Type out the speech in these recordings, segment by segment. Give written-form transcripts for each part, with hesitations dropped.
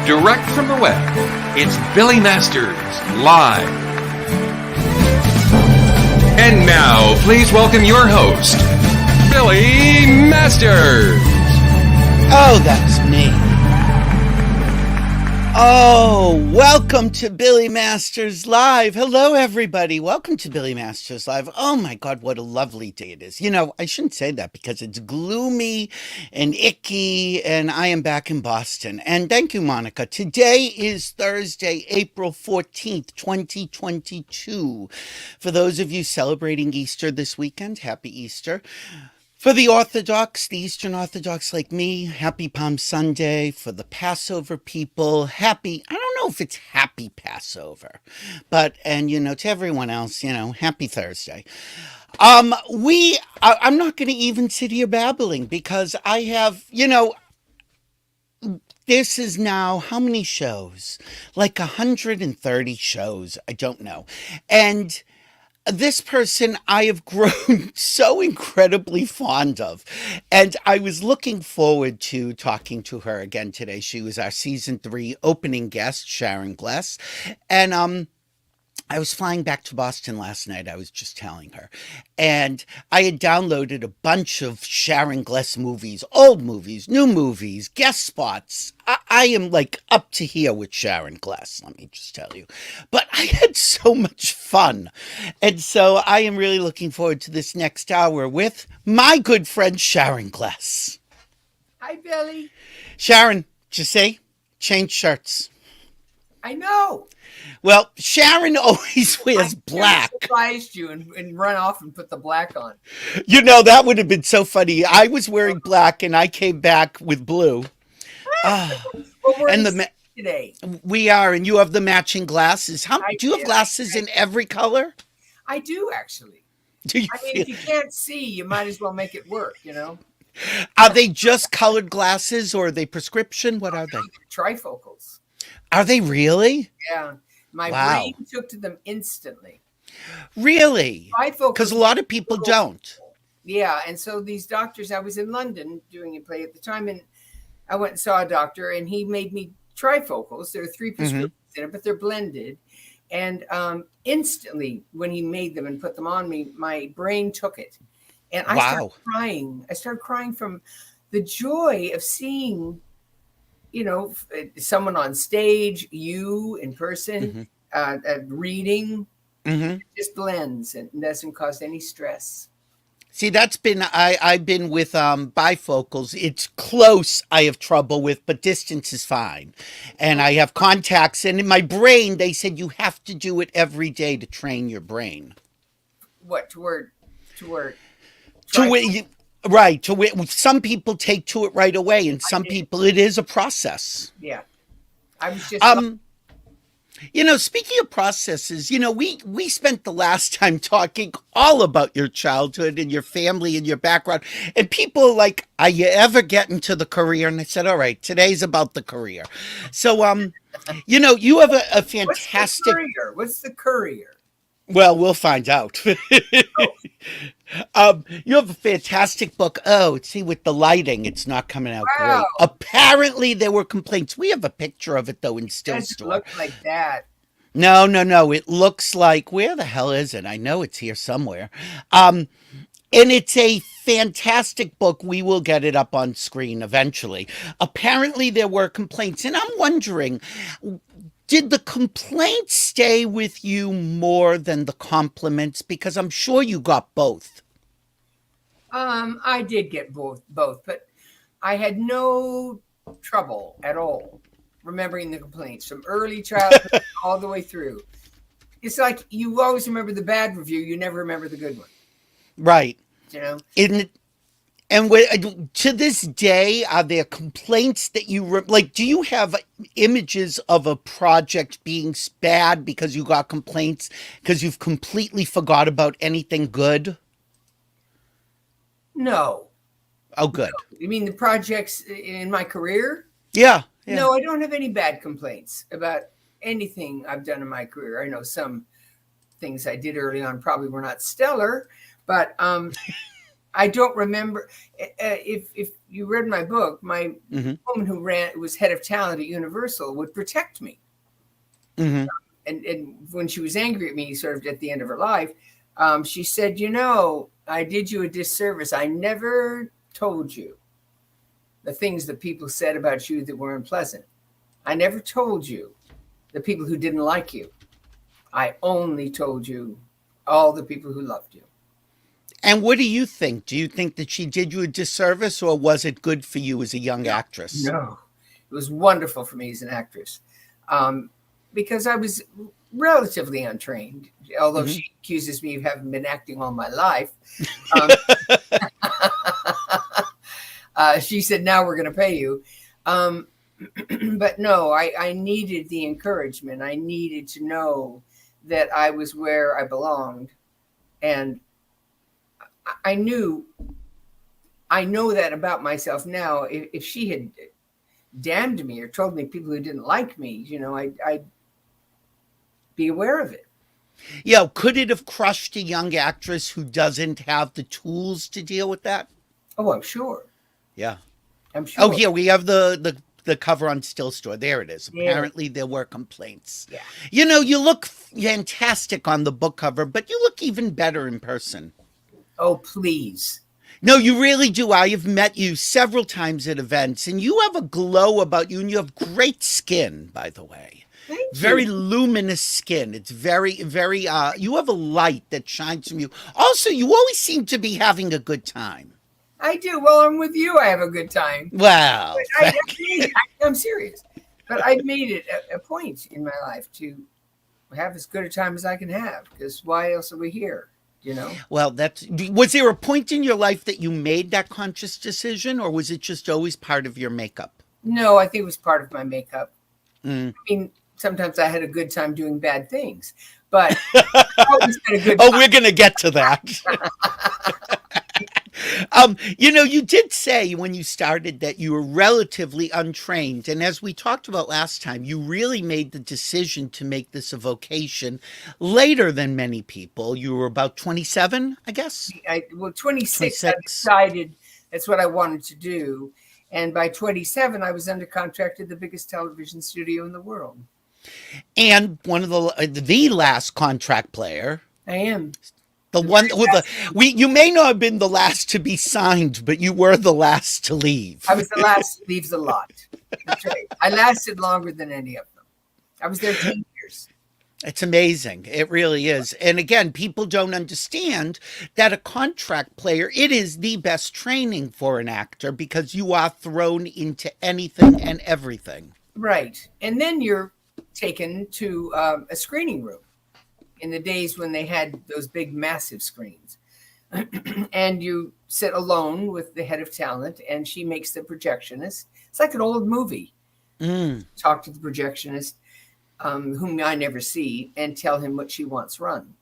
direct from the web. It's Billy Masters Live. And now, please welcome your host, Billy Masters. Oh, that's me. Oh, welcome to Billy Masters Live. Hello, everybody. Welcome to Billy Masters Live. Oh, my God, what a lovely day it is. You know, I shouldn't say that because it's gloomy and icky, and I am back in Boston. And thank you, Monica. Today is Thursday, April 14th, 2022. For those of you celebrating Easter this weekend, happy Easter. For the Orthodox, the Eastern Orthodox like me, happy Palm Sunday. For the Passover people, I don't know if it's happy Passover, but, and, you know, to everyone else, you know, happy Thursday. I'm not going to even sit here babbling because I have, you know, this is now how many shows? Like 130 shows. I don't know. And this person I have grown so incredibly fond of. And I was looking forward to talking to her again today. She was our season 3 opening guest, Sharon Gless. And I was flying back to Boston last night, I was just telling her. And I had downloaded a bunch of Sharon Gless movies, old movies, new movies, guest spots. I am like up to here with Sharon Gless, let me just tell you. But I had so much fun. And so I am really looking forward to this next hour with my good friend Sharon Gless. Hi, Billy. Sharon, did you see? Change shirts. I know. Well, Sharon always wears black. I surprised you and run off and put the black on. You know, that would have been so funny. I was wearing black and I came back with blue. Well, we're And today. we are, and you have the matching glasses. Do you have do. glasses in every color? I do, actually. Do you I mean, if you can't see, you might as well make it work, you know? Are they just colored glasses or are they prescription? What are they? Trifocals. Are they really? Yeah. My Wow. brain took to them instantly. Really? Trifocals. Because a lot of people don't. Yeah. And so these doctors, I was in London doing a play at the time, and I went and saw a doctor, and he made me trifocals. There are 3 prescriptions in it, but they're blended. And instantly, when he made them and put them on me, my brain took it. And I started crying. I started crying from the joy of seeing, you know, someone on stage, you in person, reading. It just blends and doesn't cause any stress. See, I've been with bifocals. It's close I have trouble with, but distance is fine. And I have contacts. And in my brain, they said you have to do it every day to train your brain. What, to word? Right. Some people take to it right away, and some people, it is a process. Yeah. I was just... You know, speaking of processes, you know, we spent the last time talking all about your childhood and your family and your background. And people are like, are you ever getting to the career? And I said, all right, today's about the career. So, you know, you have a fantastic... What's the courier? Well, we'll find out. You have a fantastic book. Oh, see, with the lighting, it's not coming out great. Apparently, there were complaints. We have a picture of it, though, in Still Store. It doesn't look like that. No. It looks like, where the hell is it? I know it's here somewhere. And it's a fantastic book. We will get it up on screen eventually. Apparently, there were complaints. And I'm wondering... Did the complaints stay with you more than the compliments? Because I'm sure you got both. I did get both, but I had no trouble at all remembering the complaints from early childhood all the way through. It's like you always remember the bad review, you never remember the good one. Right. You know? And to this day, are there complaints that you like? Do you have images of a project being bad because you got complaints because you've completely forgot about anything good? No. Oh, good. No. You mean the projects in my career? Yeah. No, I don't have any bad complaints about anything I've done in my career. I know some things I did early on probably were not stellar, but I don't remember if you read my book. My woman who was head of talent at Universal would protect me. And when she was angry at me, sort of at the end of her life, she said, I did you a disservice. I never told you the things that people said about you that were unpleasant. I never told you the people who didn't like you. I only told you all the people who loved you. And what do you think? Do you think that she did you a disservice, or was it good for you as a young actress? No, it was wonderful for me as an actress, because I was relatively untrained, although she accuses me of having been acting all my life. She said, now we're going to pay you. But no, I needed the encouragement. I needed to know that I was where I belonged. And I know that about myself now. If she had damned me or told me people who didn't like me, I'd be aware of it. Yeah. Could it have crushed a young actress who doesn't have the tools to deal with that? Oh, I'm sure. Yeah. I'm sure. Oh, here we have the cover on Still Store. There it is. Apparently there were complaints. Yeah. You look fantastic on the book cover, but you look even better in person. Oh, please. No, you really do. I have met you several times at events, and you have a glow about you, and you have great skin, by the way. Thank you. Very luminous skin. It's very, very, you have a light that shines from you. Also, you always seem to be having a good time. I do. Well, I'm with you. I have a good time. Wow. I'm serious. But I've made it a point in my life to have as good a time as I can have, because why else are we here? Well, was there a point in your life that you made that conscious decision, or was it just always part of your makeup? No, I think it was part of my makeup. Mm. I mean, sometimes I had a good time doing bad things, but I always had a good time. Oh, we're going to get to that. You did say when you started that you were relatively untrained. And as we talked about last time, you really made the decision to make this a vocation later than many people. You were about 27, I guess? 26. I decided that's what I wanted to do. And by 27, I was under contract at the biggest television studio in the world. And one of the last contract player. I am. The one you may not have been the last to be signed, but you were the last to leave. I was the last to leave the lot. That's right. I lasted longer than any of them. I was there 10 years. It's amazing. It really is. And again, people don't understand that a contract player, it is the best training for an actor because you are thrown into anything and everything. Right. And then you're taken to a screening room in the days when they had those big, massive screens. And you sit alone with the head of talent, and she makes the projectionist. It's like an old movie. Talk to the projectionist, whom I never see, and tell him what she wants run.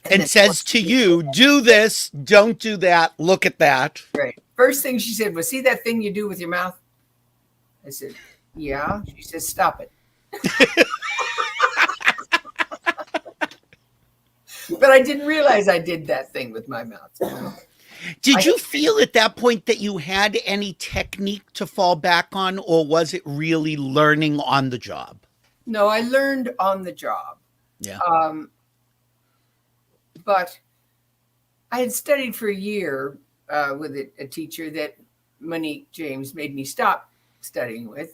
And says to you, do this, don't do that, look at that. Right. First thing she said was, see that thing you do with your mouth? I said, yeah. She says, stop it. But I didn't realize I did that thing with my mouth. Did you feel at that point that you had any technique to fall back on, or was it really learning on the job? No, I learned on the job. Yeah. But I had studied for a year with a teacher that Monique James made me stop studying with.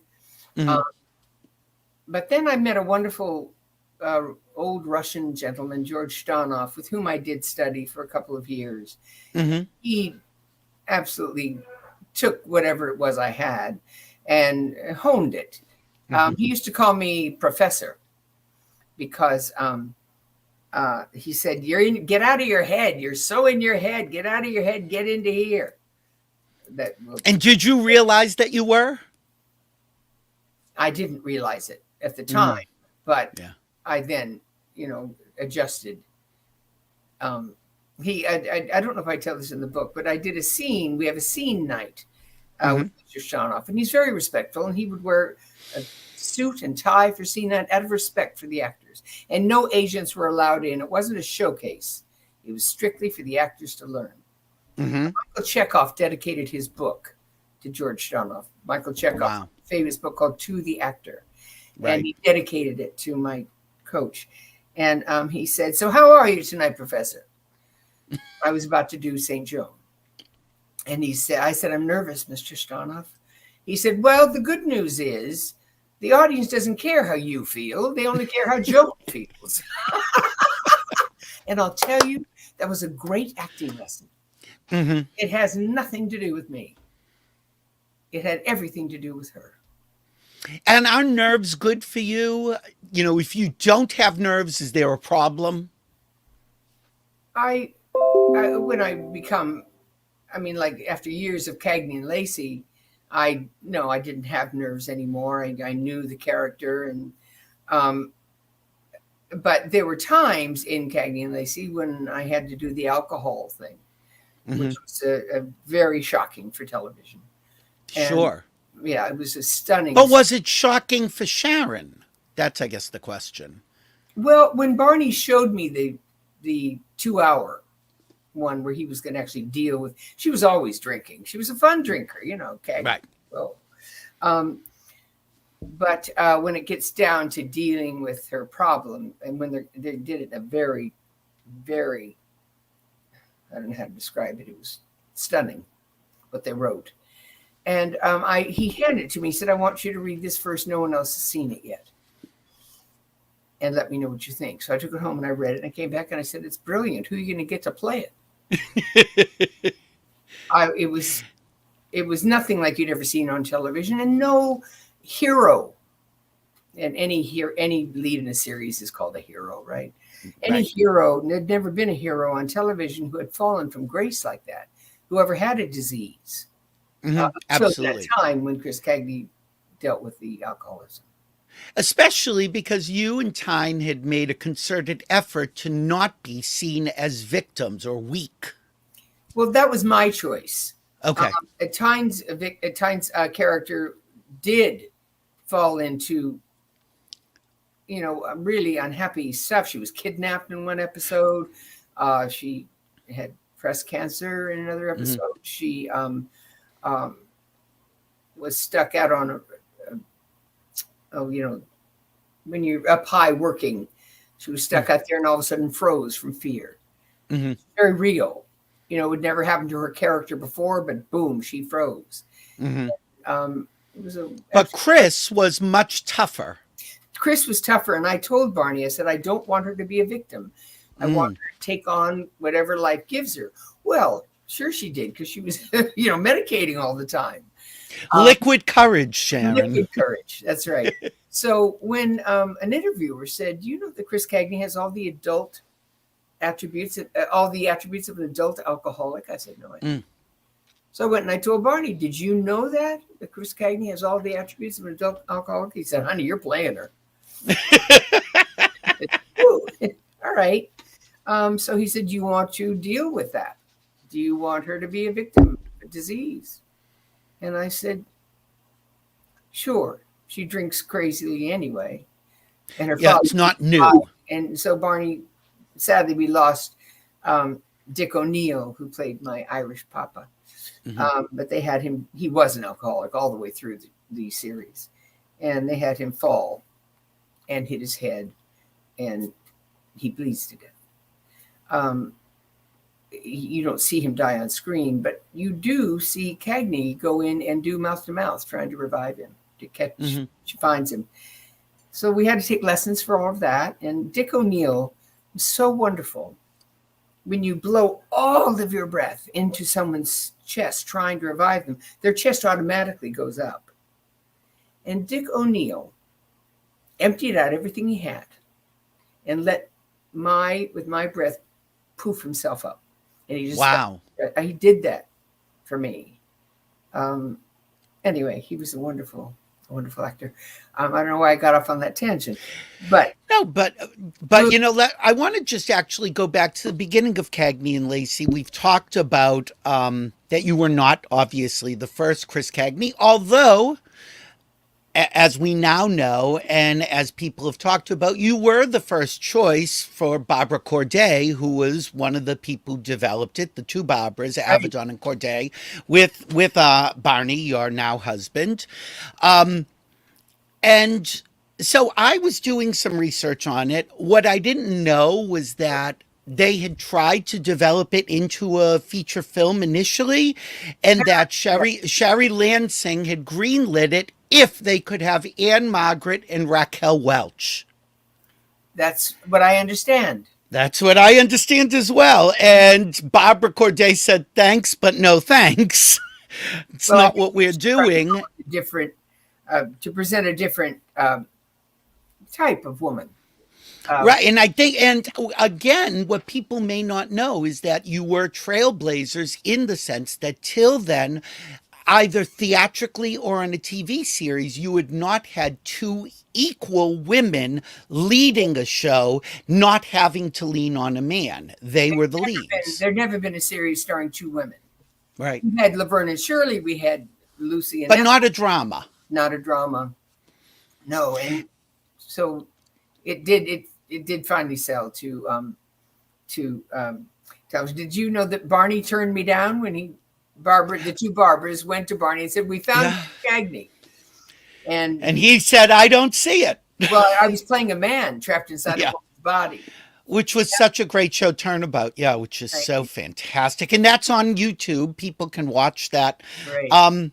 Mm-hmm. But then I met a wonderful old Russian gentleman, George Stanov, with whom I did study for a couple of years. Mm-hmm. He absolutely took whatever it was I had and honed it. He used to call me professor because he said, get out of your head. You're so in your head. Get out of your head. Get into here. And did you realize that you were? I didn't realize it at the time, but yeah. I then, adjusted. I don't know if I tell this in the book, but I did a scene. We have a scene night with Mr. Shanoff, and he's very respectful, and he would wear a suit and tie for scene night out of respect for the actors. And no agents were allowed in. It wasn't a showcase. It was strictly for the actors to learn. Michael Chekhov dedicated his book to George Stanoff. Michael Chekhov's famous book called To the Actor. Right. And he dedicated it to my coach. And he said, "So how are you tonight, Professor?" I was about to do St. Joan. And I said, "I'm nervous, Mr. Stanoff." He said, "Well, the good news is the audience doesn't care how you feel. They only care how Joan feels." And I'll tell you, that was a great acting lesson. It has nothing to do with me. It had everything to do with her. And are nerves good for you? You know, if you don't have nerves, is there a problem? When I become, like after years of Cagney and Lacey, I didn't have nerves anymore. I knew the character, and but there were times in Cagney and Lacey when I had to do the alcohol thing, which was a very shocking for television. And, sure. Yeah, it was a stunning. But was it shocking for Sharon? That's, I guess, the question. Well, when Barney showed me the 2-hour one where he was going to actually deal with, she was always drinking. She was a fun drinker, okay. Right. Well, but when it gets down to dealing with her problem, and when they did it in a very, very, I don't know how to describe it. It was stunning what they wrote. And he handed it to me. He said, "I want you to read this first. No one else has seen it yet. And let me know what you think." So I took it home and I read it. And I came back and I said, "It's brilliant. Who are you going to get to play it?" It was nothing like you'd ever seen on television, and no hero. And any lead in a series is called a hero, right? Any hero, there'd never been a hero on television who had fallen from grace like that, who ever had a disease. Absolutely. That time when Chris Cagney dealt with the alcoholism. Especially because you and Tyne had made a concerted effort to not be seen as victims or weak. Well, that was my choice. Okay. Tyne's character did fall into, really unhappy stuff. She was kidnapped in one episode. She had breast cancer in another episode. She was stuck out on when you're up high working, she was stuck out there and all of a sudden froze from fear. Very real. It would never happen to her character before, but boom, she froze. It was but Chris was much tougher. Chris was tougher, and I told Barney, I said, "I don't want her to be a victim. I want her to take on whatever life gives her." Well, sure she did, because she was, medicating all the time. Liquid courage, Sharon. Liquid courage. That's right. So when an interviewer said, that Chris Cagney has all the adult attributes, all the attributes of an adult alcoholic, I said, "No, I didn't." So I went and I told Barney, "Did you know that Chris Cagney has all the attributes of an adult alcoholic?" He said, "Honey, you're playing her." All right. So he said, "Do you want to deal with that? Do you want her to be a victim of a disease?" And I said, "Sure. She drinks crazily anyway." And her father, it's not new. And so Barney, sadly, we lost Dick O'Neill, who played my Irish papa. But they had him, he was an alcoholic all the way through the series. And they had him fall and hit his head, and he bleeds to death. You don't see him die on screen, but you do see Cagney go in and do mouth to mouth, trying to revive him, to catch, she finds him. So we had to take lessons for all of that. And Dick O'Neill was so wonderful. When you blow all of your breath into someone's chest, trying to revive them, their chest automatically goes up. And Dick O'Neill emptied out everything he had and let with my breath, poof himself up. And he just, he did that for me. Anyway, he was a wonderful actor. I don't know why I got off on that tangent, but I want to just actually go back to the beginning of Cagney and Lacey. We've talked about that you were not obviously the first Chris Cagney, although as we now know, and as people have talked about, you were the first choice for Barbara Corday, who was one of the people who developed it, the two Barbaras, Right. Avedon and Corday, with Barney, your now husband. And so I was doing some research on it. What I didn't know was that they had tried to develop it into a feature film initially, and that Sherry Lansing had greenlit it if they could have Anne Margaret and Raquel Welch. That's what I understand. That's what I understand as well. And Barbara Corday said, thanks, but no thanks. It's Well, I not think what we're doing. different to present a different type of woman. Right. And I think, and again, what people may not know is that you were trailblazers in the sense that till then, either theatrically or on a TV series, you had not had two equal women leading a show, not having to lean on a man. They were the leads. There'd never been a series starring two women. Right. We had Laverne and Shirley. We had Lucy and But Ellen. not a drama. Not a drama. No, and so it did finally sell to television. Did you know that Barney turned me down when the two Barbaras went to Barney and said, "We found Cagney," and he said, "I don't see it." Well, I was playing a man trapped inside a woman's body. Which was such a great show, Turnabout. Yeah, which is so fantastic. And that's on YouTube. People can watch that. Right.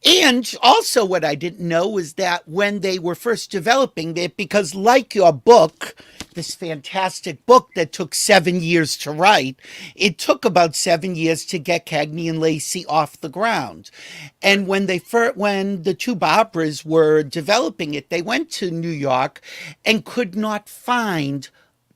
And also what I didn't know was that when they were first developing it, because like your book, this fantastic book that took 7 years to write, it took about 7 years to get Cagney and Lacey off the ground. And when the two Barbaras were developing it, they went to New York and could not find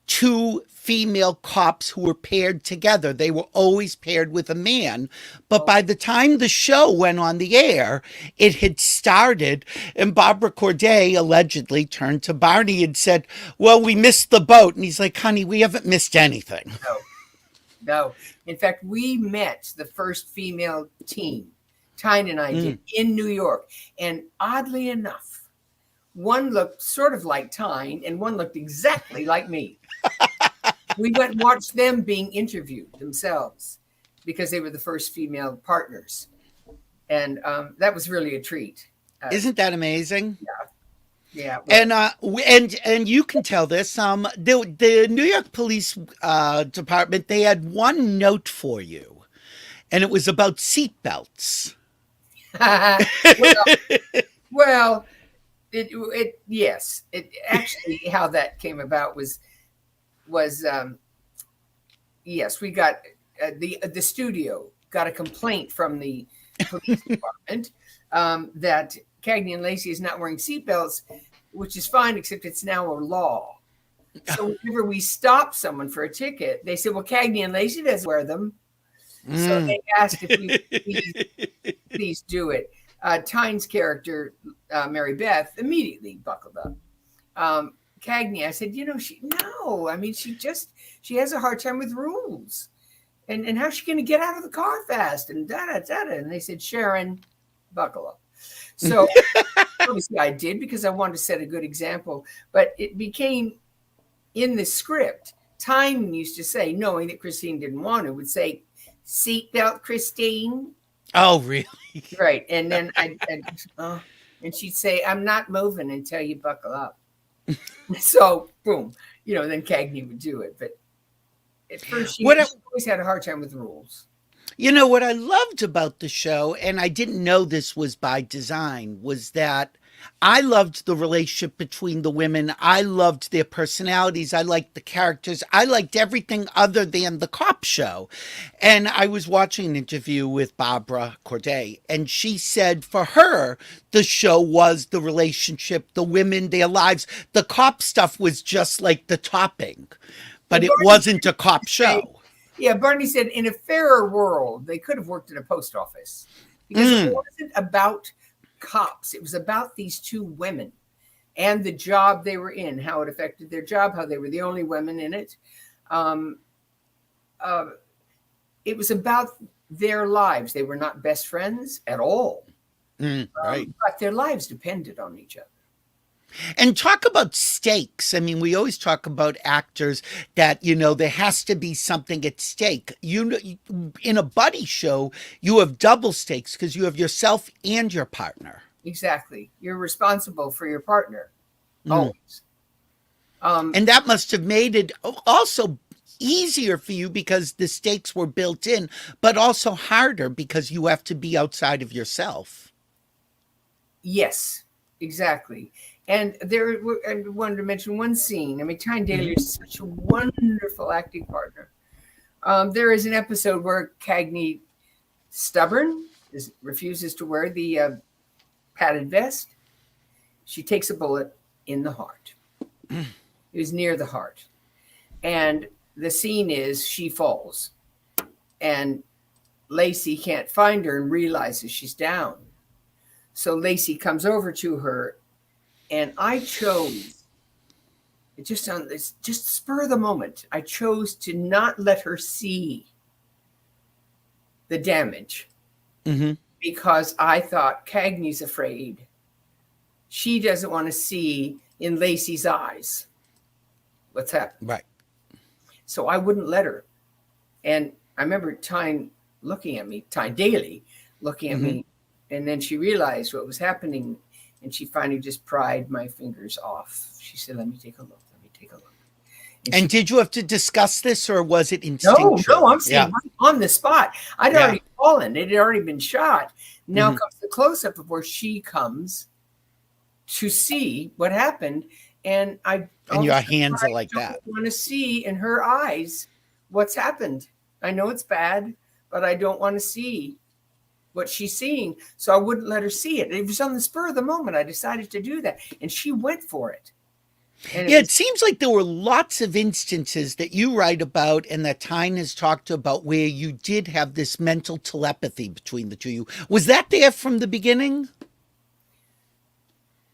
two female cops who were paired together. They were always paired with a man. But by the time the show went on the air, it had started, and Barbara Corday allegedly turned to Barney and said, "Well, we missed the boat." And he's like, "Honey, we haven't missed anything." No. In fact, we met the first female team, Tyne and I did, in New York. And oddly enough, one looked sort of like Tyne and one looked exactly like me. We went and watched them being interviewed themselves because they were the first female partners. And that was really a treat. Isn't that amazing? Yeah. Well, And you can tell this. The New York Police Department, they had one note for you, and it was about seatbelts. well, yes. It actually, how that came about was yes, we got the studio got a complaint from the police department that Cagney and Lacey is not wearing seatbelts, which is fine, except it's now a law. So whenever we stop someone for a ticket, they said, "Well, Cagney and Lacey doesn't wear them." So they asked if we please do it. Tyne's character, Mary Beth, immediately buckled up. Cagney, I said, she has a hard time with rules. And how's she going to get out of the car fast? And da-da-da-da. And they said, "Sharon, buckle up." So obviously I did because I wanted to set a good example. But it became in the script. Tyne used to say, knowing that Christine didn't want to, would say, "Seatbelt, Christine." Oh, really? Right. And then and she'd say, "I'm not moving until you buckle up." So, boom, then Cagney would do it. But at first, she always had a hard time with rules. What I loved about the show, and I didn't know this was by design, was that I loved the relationship between the women. I loved their personalities. I liked the characters. I liked everything other than the cop show. And I was watching an interview with Barbara Corday, and she said for her, the show was the relationship, the women, their lives. The cop stuff was just like the topping, but it wasn't a cop show. Yeah, Barney said in a fairer world, they could have worked in a post office because it wasn't about cops. It was about these two women and the job they were in, how it affected their job, how they were the only women in it. It was about their lives. They were not best friends at all. Right. But their lives depended on each other. And talk about stakes. I mean, we always talk about actors that, there has to be something at stake. In a buddy show, you have double stakes because you have yourself and your partner. Exactly. You're responsible for your partner, Mm. always. And that must have made it also easier for you because the stakes were built in, but also harder because you have to be outside of yourself. Yes, exactly. And I wanted to mention one scene. I mean, Tyne Daly is such a wonderful acting partner. There is an episode where Cagney, stubborn, refuses to wear the padded vest. She takes a bullet in the heart. It was near the heart. And the scene is she falls. And Lacey can't find her and realizes she's down. So Lacey comes over to her, and I chose, it's just spur of the moment, I chose to not let her see the damage because I thought Cagney's afraid. She doesn't want to see in Lacey's eyes what's happened. Right. So I wouldn't let her. And I remember Tyne Daly looking at me, and then she realized what was happening, and she finally just pried my fingers off. She said, let me take a look. And did you have to discuss this, or was it instinctual? No, I'm saying right on the spot. I'd already fallen. It had already been shot. Now comes the close-up of where she comes to see what happened. And your hands are like that. I don't want to see in her eyes what's happened. I know it's bad, but I don't want to see what she's seeing. So I wouldn't let her see it. It was on the spur of the moment. I decided to do that. And she went for it. And it seems like there were lots of instances that you write about and that Tyne has talked about where you did have this mental telepathy between the two of you. Was that there from the beginning?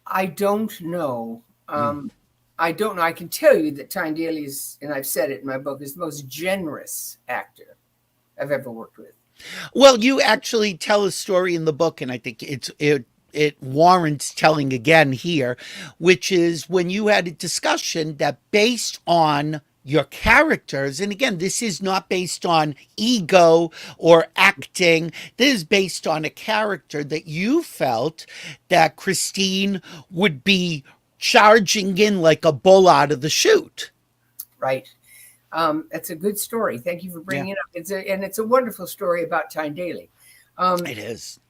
I don't know. I don't know. I can tell you that Tyne Daly is, and I've said it in my book, is the most generous actor I've ever worked with. Well, you actually tell a story in the book, and I think it warrants telling again here, which is when you had a discussion that based on your characters, and again, this is not based on ego or acting, this is based on a character that you felt that Christine would be charging in like a bull out of the chute. Right. That's a good story. Thank you for bringing it up. It's a wonderful story about Tyne Daly. It is.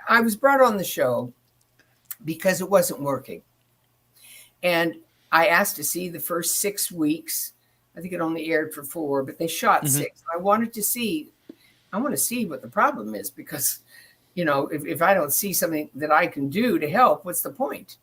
I was brought on the show because it wasn't working. And I asked to see the first 6 weeks. I think it only aired for 4, but they shot 6. I want to see what the problem is because, if I don't see something that I can do to help, what's the point?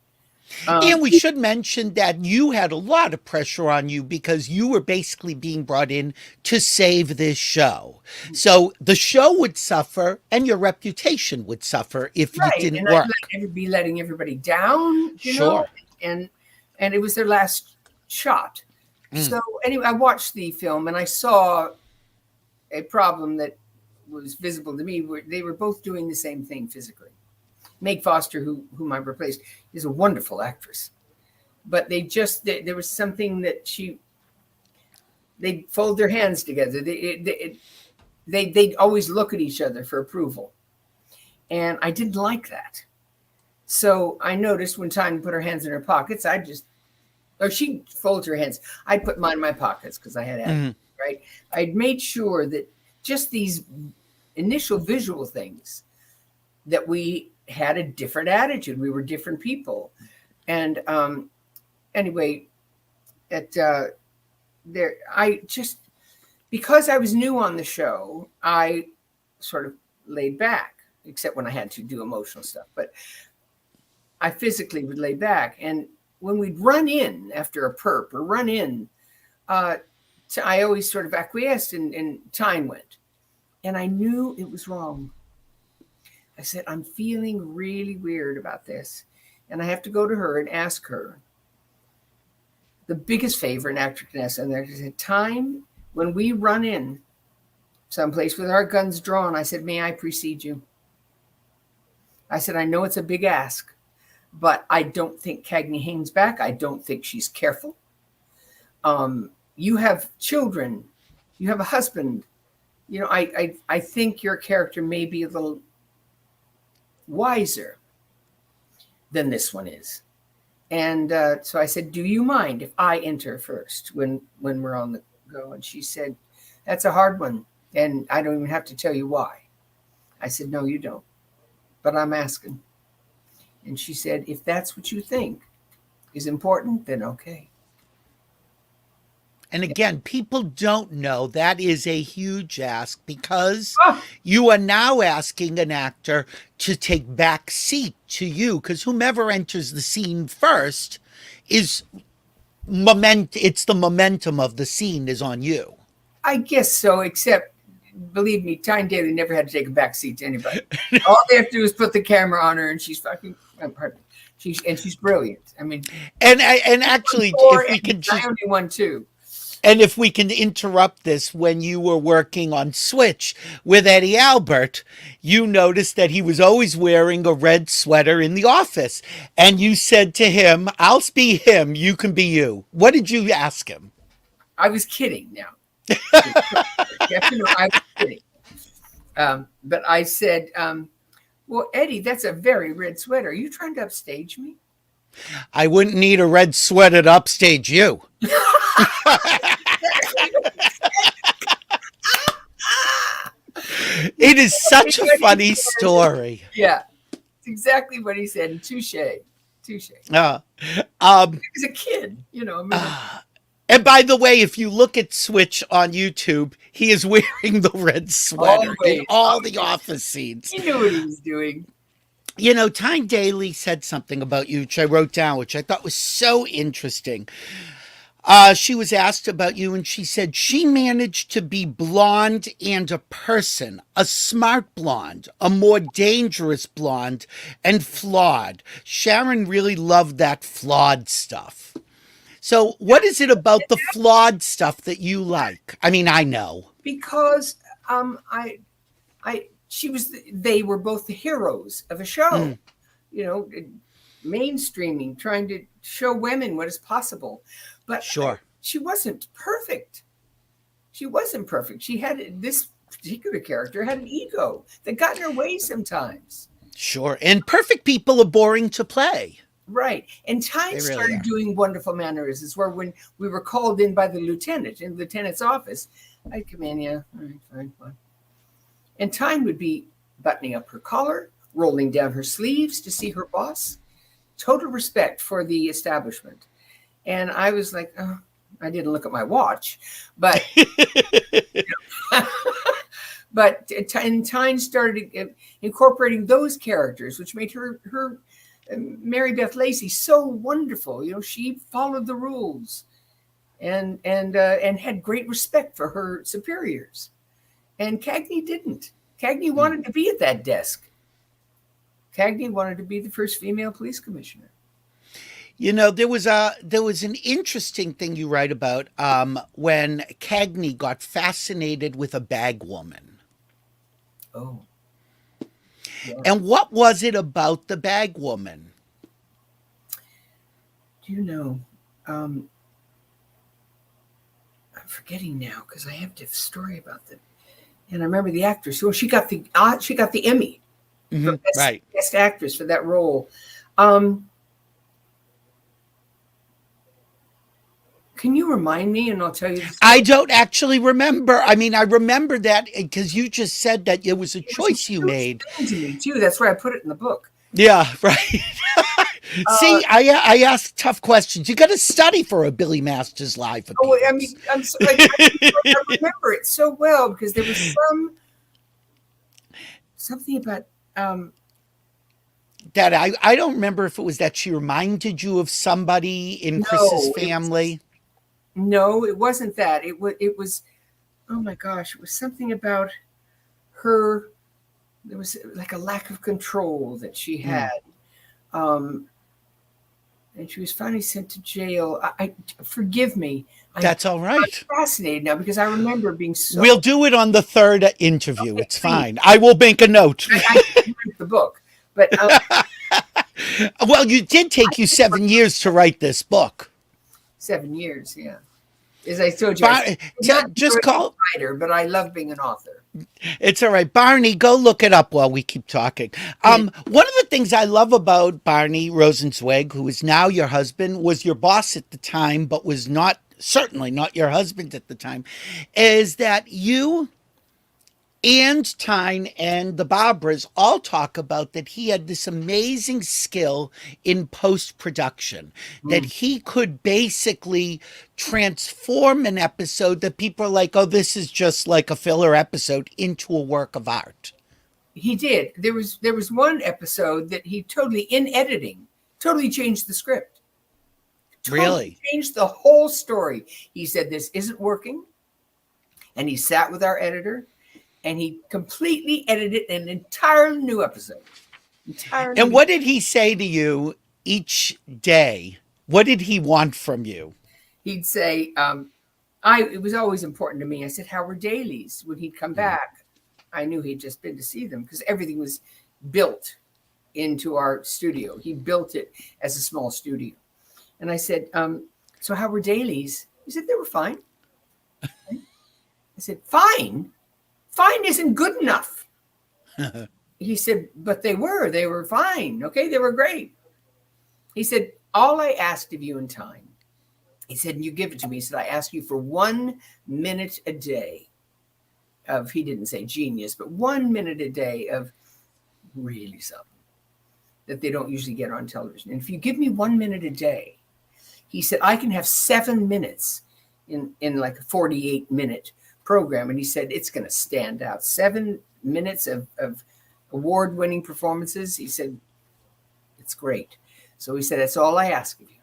And we should mention that you had a lot of pressure on you because you were basically being brought in to save this show. So the show would suffer and your reputation would suffer if you didn't work. I'd be letting everybody down, Sure. And it was their last shot. So anyway, I watched the film and I saw a problem that was visible to me where they were both doing the same thing physically. Meg Foster, whom I replaced, is a wonderful actress, but there was something that they'd fold their hands together. They'd always look at each other for approval, and I didn't like that. So I noticed when Tyne put her hands in her pockets, she'd fold her hands. I'd put mine in my pockets because I had right. I'd made sure that just these initial visual things that we had a different attitude. We were different people. And anyway, because I was new on the show, I sort of laid back, except when I had to do emotional stuff. But I physically would lay back. And when we'd run in after a perp or run in, I always sort of acquiesced and Tyne went. And I knew it was wrong. I said, I'm feeling really weird about this. And I have to go to her and ask her the biggest favor an actor can ask. And there's a time when we run in someplace with our guns drawn. I said, may I precede you? I said, I know it's a big ask, but I don't think Cagney hangs back. I don't think she's careful. You have children. You have a husband. You know, I think your character may be a little wiser than this one is. And so I said, do you mind if I enter first when we're on the go? And she said, that's a hard one. And I don't even have to tell you why. I said, no, you don't. But I'm asking. And she said, if that's what you think is important, then okay. And again, people don't know that is a huge ask, because Oh, you are now asking an actor to take back seat to you, because whomever enters the scene first is it's the momentum of the scene is on you. I guess so, except, believe me, Tyne Daly never had to take a back seat to anybody. All they have to do is put the camera on her, and she's fucking, pardon me, she's brilliant. I mean, And actually, if we could I only one too. And if we can interrupt this, when you were working on Switch with Eddie Albert, you noticed that he was always wearing a red sweater in the office. And you said to him, I'll be him, you can be you. What did you ask him? I was kidding now. I was kidding. But I said, well, Eddie, that's a very red sweater. Are you trying to upstage me? I wouldn't need a red sweater to upstage you. It is such a funny story. Yeah, it's exactly what he said. Touche. He was a kid, you know. And by the way, if you look at Switch on YouTube, he is wearing the red sweater in all the office scenes. He knew what he was doing. You know, Tyne Daly said something about you, which I wrote down, which I thought was so interesting. She was asked about you, and she said she managed to be blonde and a person, a smart blonde, a more dangerous blonde, and flawed. Sharon really loved that flawed stuff. So what is it about the flawed stuff that you like? I mean, I know. Because they were both the heroes of a show, you know, mainstreaming, trying to show women what is possible. But sure, she wasn't perfect. She had, this particular character had an ego that got in her way sometimes. Sure. And perfect people are boring to play. Right. And Tyne They really started are. doing wonderful mannerisms, where when we were called in by the lieutenant in the lieutenant's office, I'd come in, yeah, all right, fine. And Tyne would be buttoning up her collar, rolling down her sleeves to see her boss. Total respect for the establishment. And I was like, oh, I didn't look at my watch, but but Tyne started incorporating those characters, which made her Mary Beth Lacey so wonderful. You know, she followed the rules and had great respect for her superiors. And Cagney didn't. Cagney wanted to be at that desk. Cagney wanted to be the first female police commissioner. You know, there was an interesting thing you write about when Cagney got fascinated with a bag woman. Oh. Yeah. And what was it about the bag woman? Do you know, I'm forgetting now because I have a story about them. And I remember the actress. Well, she got the Emmy for best actress for that role. Can you remind me, and I'll tell you? I don't actually remember. I mean, I remember that because you just said that it was a choice you made. To me too. That's why I put it in the book. Yeah, right. See, I ask tough questions. You got to study for a Billy Masters live. Oh, I mean, I'm so, I remember it so well because there was something about that I don't remember if it was that she reminded you of somebody in Chris's family. No, it wasn't that. It was, oh my gosh, it was something about her. There was like a lack of control that she had. And she was finally sent to jail. I forgive me. That's all right. I'm fascinated now because I remember being so. We'll do it on the third interview. Okay, it's fine. I will make a note. I read the book, But Well, you did take you 7 years to write this book. 7 years, yeah. As I told you, I'm not Just a call. writer, but I love being an author. It's all right. Barney, go look it up while we keep talking. One of the things I love about Barney Rosenzweig, who is now your husband, was your boss at the time, but was certainly not your husband at the time, is that you and Tyne and the Barbaras all talk about that he had this amazing skill in post-production, that he could basically transform an episode that people are like, oh, this is just like a filler episode, into a work of art. He did. There was one episode that he totally, in editing, totally changed the script. Really? Changed the whole story. He said, this isn't working. And he sat with our editor and he completely edited an entire new episode. And what did he say to you each day? What did he want from you? He'd say, it was always important to me. I said, how were dailies? When he'd come back, I knew he'd just been to see them because everything was built into our studio. He built it as a small studio. And I said, so how were dailies? He said, they were fine. I said, fine? Fine isn't good enough. He said, but they were fine. Okay, they were great. He said, all I asked of you in time, he said, and you give it to me. He said, I ask you for 1 minute a day of, he didn't say genius, but 1 minute a day of really something that they don't usually get on television. And if you give me 1 minute a day, he said, I can have 7 minutes in like a 48-minute program. And he said, it's going to stand out. 7 minutes of award-winning performances. He said, it's great. So he said, that's all I ask of you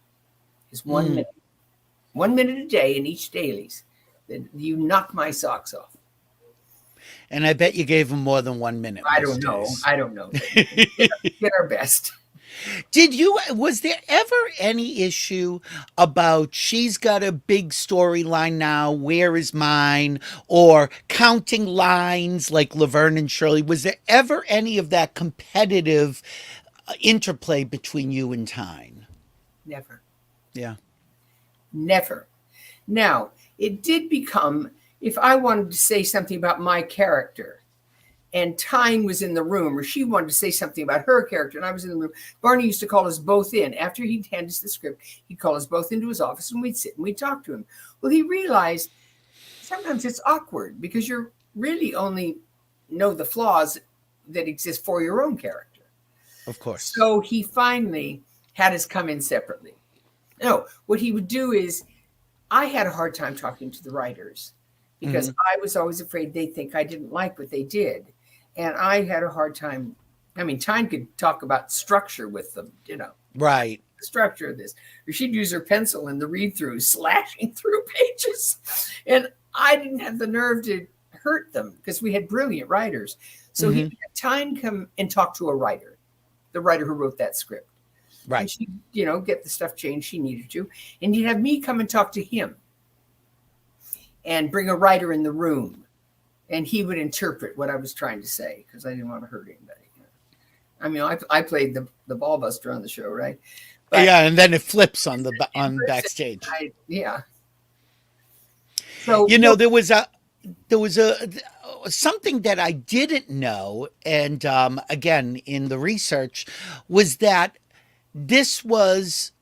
is 1 minute. 1 minute a day in each dailies. That you knock my socks off. And I bet you gave him more than 1 minute. I don't know. Get our best. Was there ever any issue about she's got a big storyline now, where is mine, or counting lines like Laverne and Shirley? Was there ever any of that competitive interplay between you and Tyne? Never. Yeah. Never. Now, it did become, if I wanted to say something about my character, and Tyne was in the room, or she wanted to say something about her character, and I was in the room, Barney used to call us both in. After he'd hand us the script, he'd call us both into his office, and we'd sit and we'd talk to him. Well, he realized sometimes it's awkward because you're really only know the flaws that exist for your own character. Of course. So he finally had us come in separately. No, what he would do is, I had a hard time talking to the writers because I was always afraid they'd think I didn't like what they did. And I had a hard time. I mean, Tyne could talk about structure with them, Right. The structure of this. Or she'd use her pencil in the read-through, slashing through pages. And I didn't have the nerve to hurt them because we had brilliant writers. So he'd have Tyne come and talk to a writer, the writer who wrote that script. Right. And she'd, get the stuff changed she needed to. And he'd have me come and talk to him and bring a writer in the room. And he would interpret what I was trying to say because I didn't want to hurt anybody. I mean, I played the ball buster on the show, right? But yeah, and then it flips on backstage. Yeah. So there was something that I didn't know, and again in the research, was that this was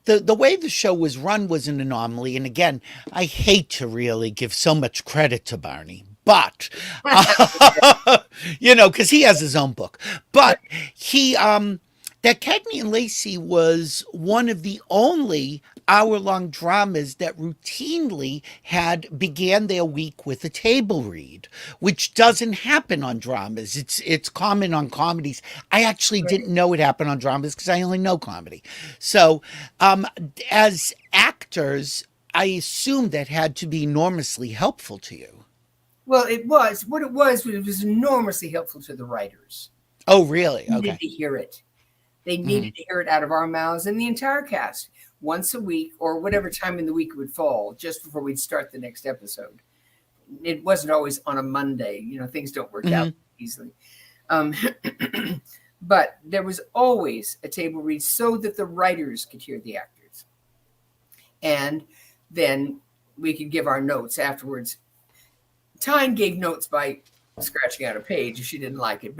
the way the show was run was an anomaly. And again, I hate to really give so much credit to Barney. But, because he has his own book. But that Cagney and Lacey was one of the only hour-long dramas that routinely began their week with a table read, which doesn't happen on dramas. It's common on comedies. I actually didn't know it happened on dramas because I only know comedy. So, as actors, I assume that had to be enormously helpful to you. Well, it was. What it was enormously helpful to the writers. Oh, really? They needed to hear it. They needed to hear it out of our mouths, and the entire cast, once a week or whatever time in the week it would fall, just before we'd start the next episode. It wasn't always on a Monday. Things don't work out easily. But there was always a table read so that the writers could hear the actors. And then we could give our notes afterwards. Tyne gave notes by scratching out a page if she didn't like it,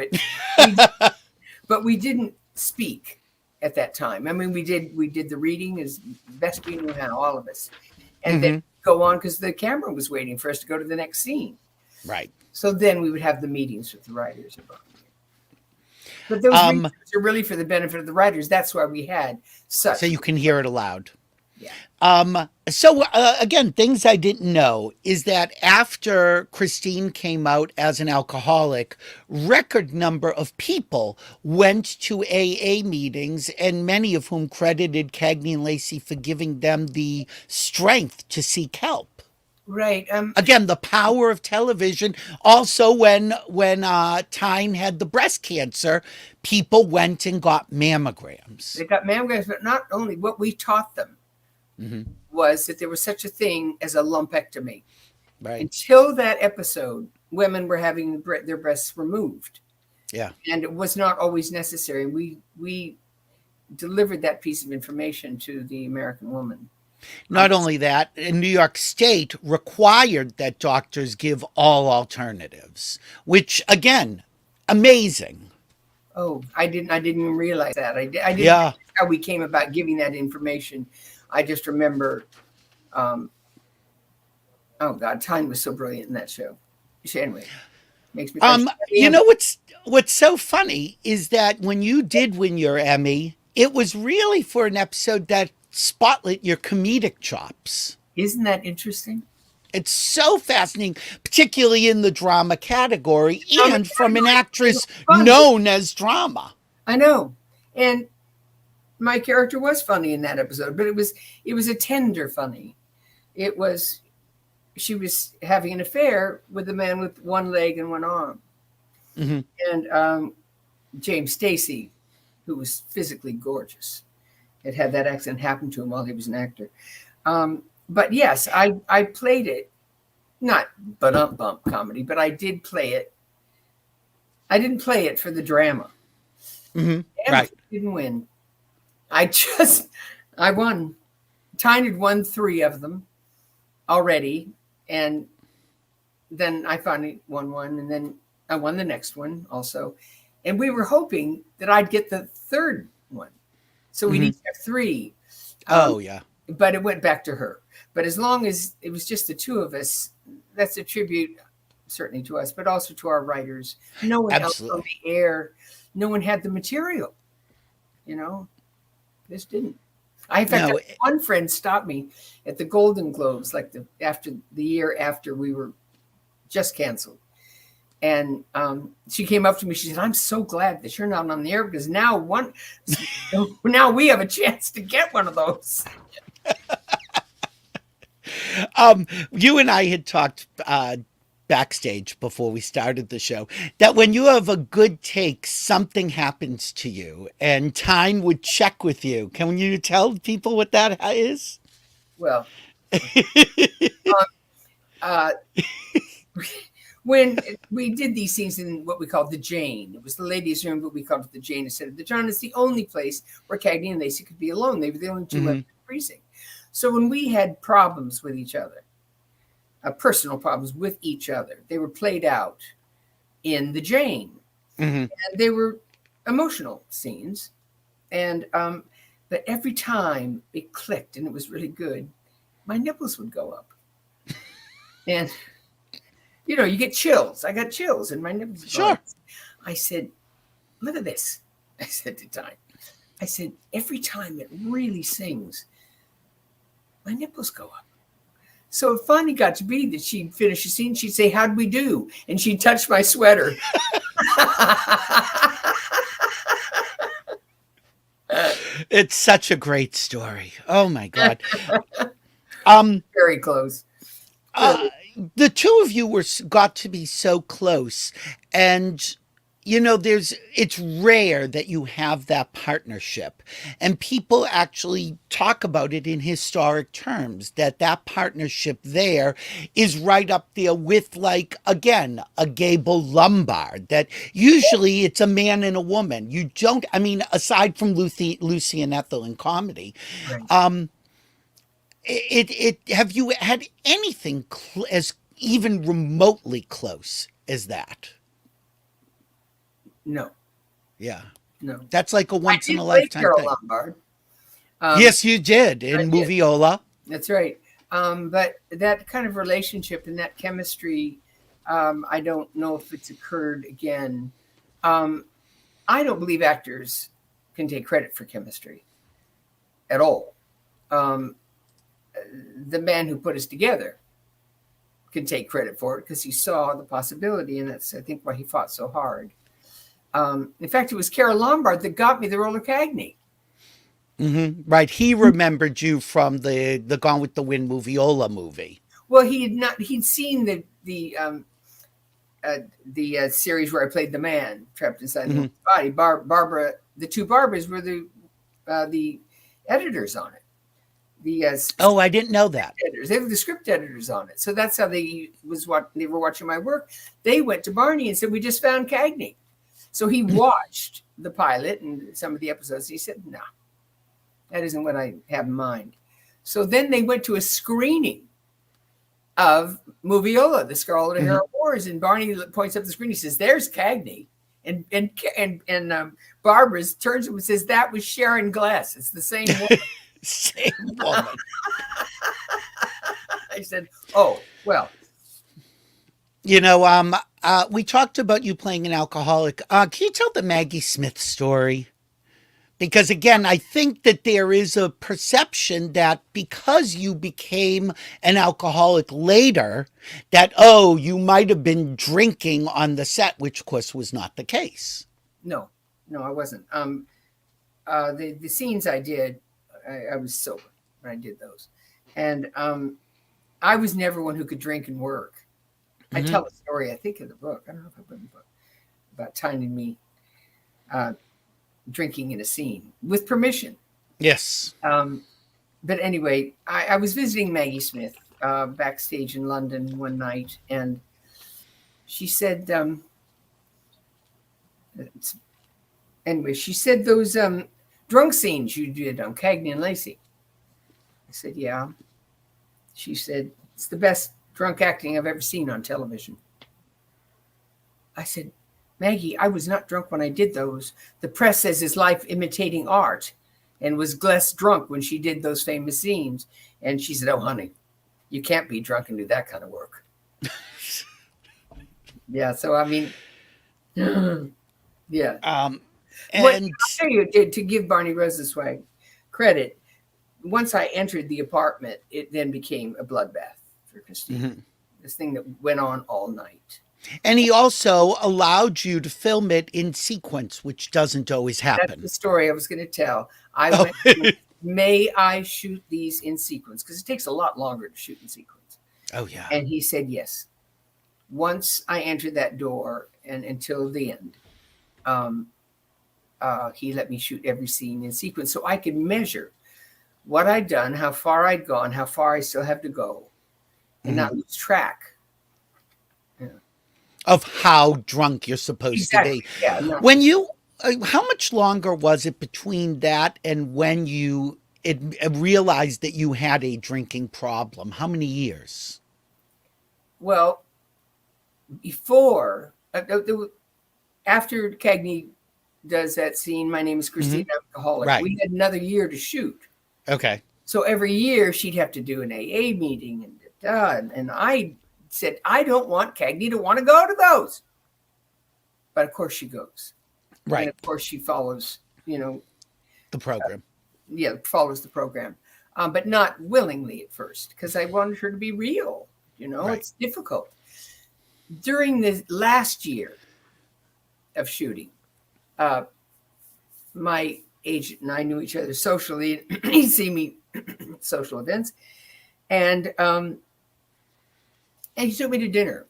but we didn't speak at that time. I mean, we did the reading as best we knew how, all of us, and then go on because the camera was waiting for us to go to the next scene. Right. So then we would have the meetings with the writers about it. But those readings are really for the benefit of the writers. That's why we had such. So you can hear it aloud. Yeah. So again, things I didn't know is that after Christine came out as an alcoholic, record number of people went to AA meetings, and many of whom credited Cagney and Lacey for giving them the strength to seek help. Right. Again, the power of television. Also, when Tyne had the breast cancer, people went and got mammograms. They got mammograms, but not only what we taught them was that there was such a thing as a lumpectomy. Right. Until that episode, women were having their breasts removed. Yeah. And it was not always necessary. We delivered that piece of information to the American woman. Not only that, in New York State required that doctors give all alternatives, which again, amazing. Oh, I didn't even realize that. I didn't Yeah. know how we came about giving that information. I just remember, oh God, Tyne was so brilliant in that show. Anyway, makes me. You know what's so funny is that when you did win your Emmy, it was really for an episode that spotlight your comedic chops. Isn't that interesting? It's so fascinating, particularly in the drama category and from an actress known as drama. I know. And my character was funny in that episode, but it was a tender funny. It was, she was having an affair with a man with one leg and one arm. And James Stacey, who was physically gorgeous, had that accident happen to him while he was an actor. But yes, I played it, not bump comedy, but I did play it. I didn't play it for the drama. Right. Didn't win. I won. Tyne had won 3 of them already. And then I finally won one. And then I won the next one also. And we were hoping that I'd get the 3rd one. So we need to have 3. Oh, yeah. But it went back to her. But as long as it was just the 2 of us, that's a tribute certainly to us, but also to our writers. No one else on the air. No one had the material. You know, this didn't. In fact, one friend stopped me at the Golden Globes, like the year after we were just canceled. And she came up to me. She said, "I'm so glad that you're not on the air because now we have a chance to get one of those." You and I had talked backstage before we started the show that when you have a good take, something happens to you, and Tyne would check with you. Can you tell people what that is? Well, when we did these scenes in what we called the Jane, it was the ladies' room, but we called it the Jane instead of the John. It's the only place where Cagney and Lacey could be alone. They were the only 2 women in the precinct. So when we had problems with each other, personal problems with each other, they were played out in the Jane. And they were emotional scenes. And but every time it clicked and it was really good, my nipples would go up. And you know, you get chills. I got chills and my nipples. Sure. I said, "Look at this." I said to Tyne. I said, "Every time it really sings, my nipples go up." So it finally got to be that she'd finish a scene. She'd say, "How'd we do?" And she'd touch my sweater. It's such a great story. Oh my God. Very close. The 2 of you got to be so close, and it's rare that you have that partnership, and people actually talk about it in historic terms, that partnership there is right up there with, like, again, a Gable Lombard, that usually it's a man and a woman. You don't, I mean, aside from Lucy and Ethel in comedy, Right. have you had anything as even remotely close as that? No, Yeah. no. That's like a I once in did a play lifetime Carol thing. Lombard. Yes, you did I in did. Moviola. That's right. But that kind of relationship and that chemistry, I don't know if it's occurred again. I don't believe actors can take credit for chemistry at all. Um, the man who put us together can take credit for it because he saw the possibility, and that's, I think, why he fought so hard. In fact, it was Carol Lombard that got me the role of Cagney. Right. He remembered you from the Gone with the Wind Moviola movie. Well, he'd seen the series where I played the man trapped inside the body. Barbara, the two Barbaras were the editors on it. Oh, I didn't know that. Editors. They were the script editors on it. So that's how they were watching my work. They went to Barney and said, "We just found Cagney." So he watched the pilot and some of the episodes. And he said, "No, that isn't what I have in mind." So then they went to a screening of Moviola, the Scarlet O'Hara Wars, and Barney points up the screen. He says, "There's Cagney," and Barbara turns to him and says, "That was Sharon Gless. It's the same woman." Same woman. I said, "Oh, well." We talked about you playing an alcoholic. Can you tell the Maggie Smith story? Because again, I think that there is a perception that because you became an alcoholic later, that, oh, you might have been drinking on the set, which of course was not the case. No, I wasn't. The scenes I did, I was sober when I did those. And I was never one who could drink and work. I tell a story, I think, in the book. I don't know if I put in the book, about Tiny and me drinking in a scene with permission. Yes. But anyway, I was visiting Maggie Smith backstage in London one night, and she said, she said, "Those drunk scenes you did on Cagney and Lacey." I said, "Yeah." She said, "It's the best drunk acting I've ever seen on television." I said, "Maggie, I was not drunk when I did those. The press says it's life imitating art." And was Gless drunk when she did those famous scenes? And she said, "Oh, honey, you can't be drunk and do that kind of work." Yeah. So, I mean, yeah. What I'll tell you, to give Barney Rosenzweig credit, once I entered the apartment, it then became a bloodbath for Christine. This thing that went on all night. And he also allowed you to film it in sequence, which doesn't always happen. That's the story I was going to tell. I went, "May I shoot these in sequence?" Because it takes a lot longer to shoot in sequence. Oh, yeah. And he said yes. Once I entered that door and until the end, he let me shoot every scene in sequence so I could measure what I'd done, how far I'd gone, how far I still have to go, and not lose track. Yeah. Of how drunk you're supposed to be. Yeah, when you, how much longer was it between that and when you realized that you had a drinking problem? How many years? Well, before, after Cagney does that scene, "My name is Christine, I'm alcoholic," Right. we had another year to shoot. Okay. So every year she'd have to do an AA meeting, and I said, "I don't want Cagney to want to go to those." But of course she goes. Right. And of course she follows, the program. Follows the program. But not willingly at first, because I wanted her to be real. Right. It's difficult. During the last year of shooting, my agent and I knew each other socially. He'd see me at social events. And he took me to dinner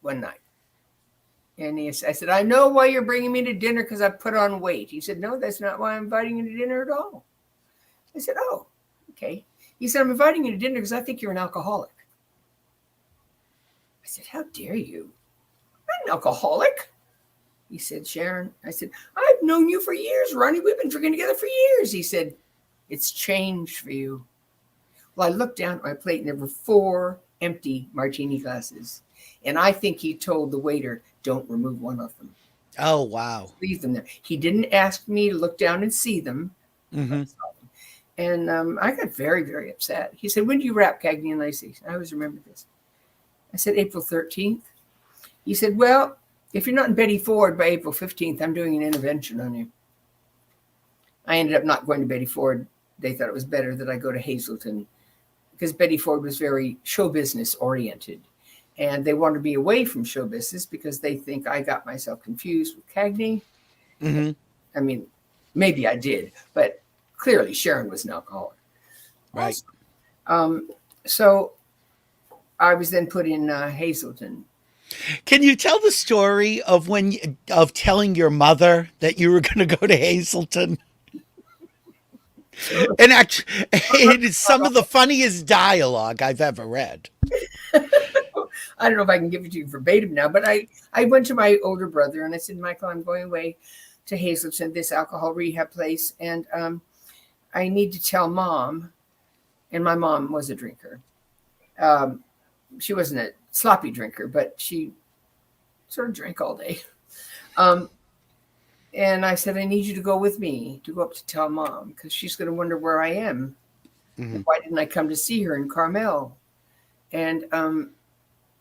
one night. And I said, I know why you're bringing me to dinner because I put on weight. He said, no, that's not why I'm inviting you to dinner at all. I said, oh, okay. He said, I'm inviting you to dinner because I think you're an alcoholic. I said, how dare you? I'm an alcoholic. He said, Sharon, I said, I've known you for years, Ronnie. We've been drinking together for years. He said, it's changed for you. Well, I looked down at my plate and there were 4 empty martini glasses. And I think he told the waiter, don't remove one of them. Oh, wow. Leave them there. He didn't ask me to look down and see them. Mm-hmm. And I got very, very upset. He said, when do you wrap Cagney and Lacey? I always remember this. I said, April 13th. He said, well, if you're not in Betty Ford by April 15th, I'm doing an intervention on you. I ended up not going to Betty Ford. They thought it was better that I go to Hazleton because Betty Ford was very show business oriented. And they wanted me away from show business because they think I got myself confused with Cagney. Mm-hmm. I mean, maybe I did, but clearly Sharon was an alcoholic. Right. So I was then put in Hazleton. Can you tell the story of of telling your mother that you were going to go to Hazleton? And actually, it is some of the funniest dialogue I've ever read. I don't know if I can give it to you verbatim now, but I went to my older brother and I said, Michael, I'm going away to Hazleton, this alcohol rehab place. And I need to tell Mom. And my mom was a drinker. She wasn't a sloppy drinker, but she sort of drank all day. And I said, I need you to go with me to go up to tell Mom because she's going to wonder where I am. Mm-hmm. Why didn't I come to see her in Carmel? And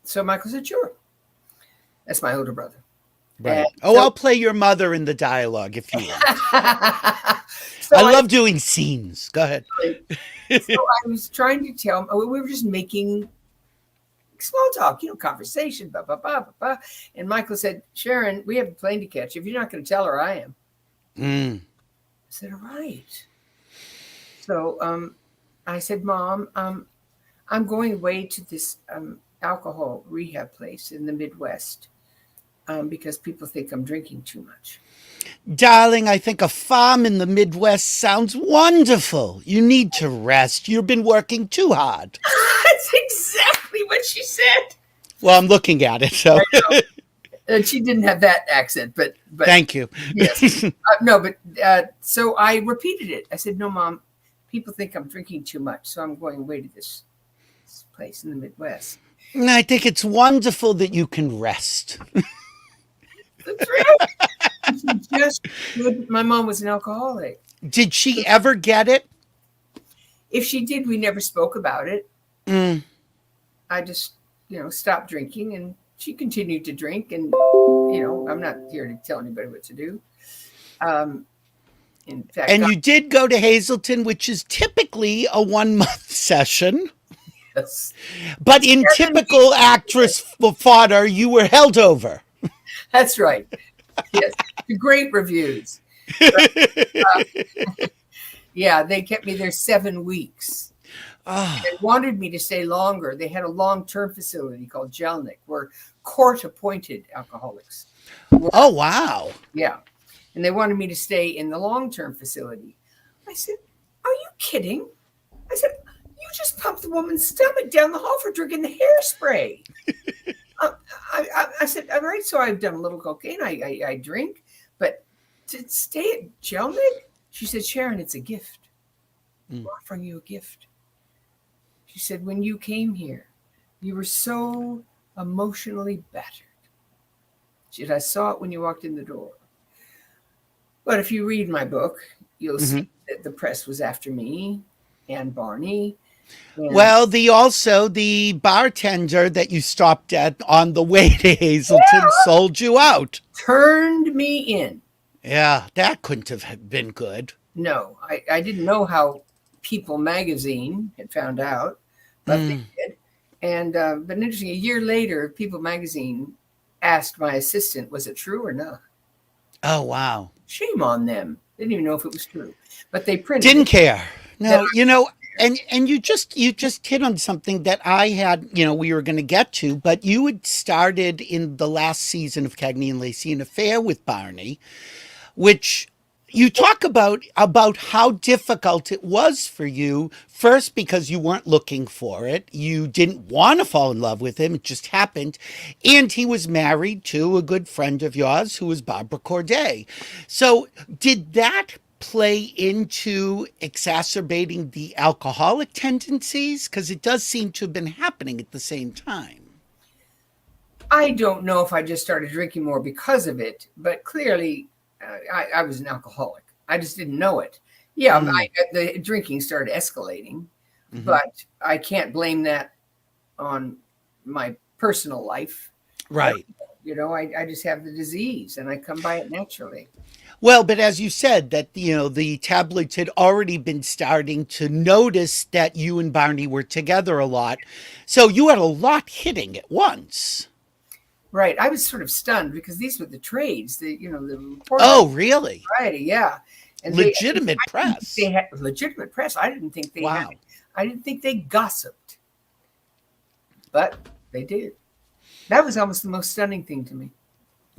so Michael said, sure. That's my older brother. Right. I'll play your mother in the dialogue if you want. So I love doing scenes. Go ahead. So I was trying to tell him, we were just making small talk, conversation, blah, blah, blah, blah, blah. And Michael said, Sharon, we have a plane to catch. If you're not going to tell her, I am. I said, all right. So I said, Mom, I'm going away to this alcohol rehab place in the Midwest because people think I'm drinking too much. Darling, I think a farm in the Midwest sounds wonderful. You need to rest. You've been working too hard. That's exactly what she said. Well, I'm looking at it, so. And she didn't have that accent, but thank you. Yes. So I repeated it. I said, no, Mom, people think I'm drinking too much, so I'm going away to this place in the Midwest. And I think it's wonderful that you can rest. That's right. My mom was an alcoholic. Did she ever get it? If she did, we never spoke about it. I just, stopped drinking and she continued to drink. And, I'm not here to tell anybody what to do. In fact, and you did go to Hazleton, which is typically a 1-month session. Yes. But in typical actress fodder, you were held over. That's right. Yes. Great reviews. Yeah, they kept me there 7 weeks. They wanted me to stay longer. They had a long-term facility called Jelnik where court-appointed alcoholics were. Oh, wow. Yeah. And they wanted me to stay in the long-term facility. I said, are you kidding? I said, you just pumped the woman's stomach down the hall for drinking the hairspray. I said, all right, so I've done a little cocaine. I drink, but to stay at Jelnik? She said, Sharon, it's a gift. I'm offering you a gift. She said, when you came here, you were so emotionally battered. She said, I saw it when you walked in the door. But if you read my book, you'll see that the press was after me and Barney. And well, the bartender that you stopped at on the way to Hazleton sold you out. Turned me in. Yeah, that couldn't have been good. No, I didn't know how People magazine had found out, but they did. And but interesting, a year later, People magazine asked my assistant, was it true or not? Oh, wow. Shame on them. They didn't even know if it was true, but they printed Didn't it. care. No, And you just hit on something that I had, we were going to get to, but you had started in the last season of Cagney and Lacey an affair with Barney, which you talk about how difficult it was for you, first because you weren't looking for it, you didn't want to fall in love with him, it just happened, and he was married to a good friend of yours who was Barbara Corday. So did that play into exacerbating the alcoholic tendencies? Because it does seem to have been happening at the same time. I don't know if I just started drinking more because of it, but clearly I was an alcoholic. I just didn't know it. Yeah, the drinking started escalating, but I can't blame that on my personal life. Right. I just have the disease and I come by it naturally. Well, but as you said, that, the tabloids had already been starting to notice that you and Barney were together a lot. So you had a lot hitting at once. Right. I was sort of stunned because these were the trades, the reporters. Oh, really? Right. Yeah. And legitimate press. They had legitimate press. I didn't think they had. I didn't think they gossiped. But they did. That was almost the most stunning thing to me.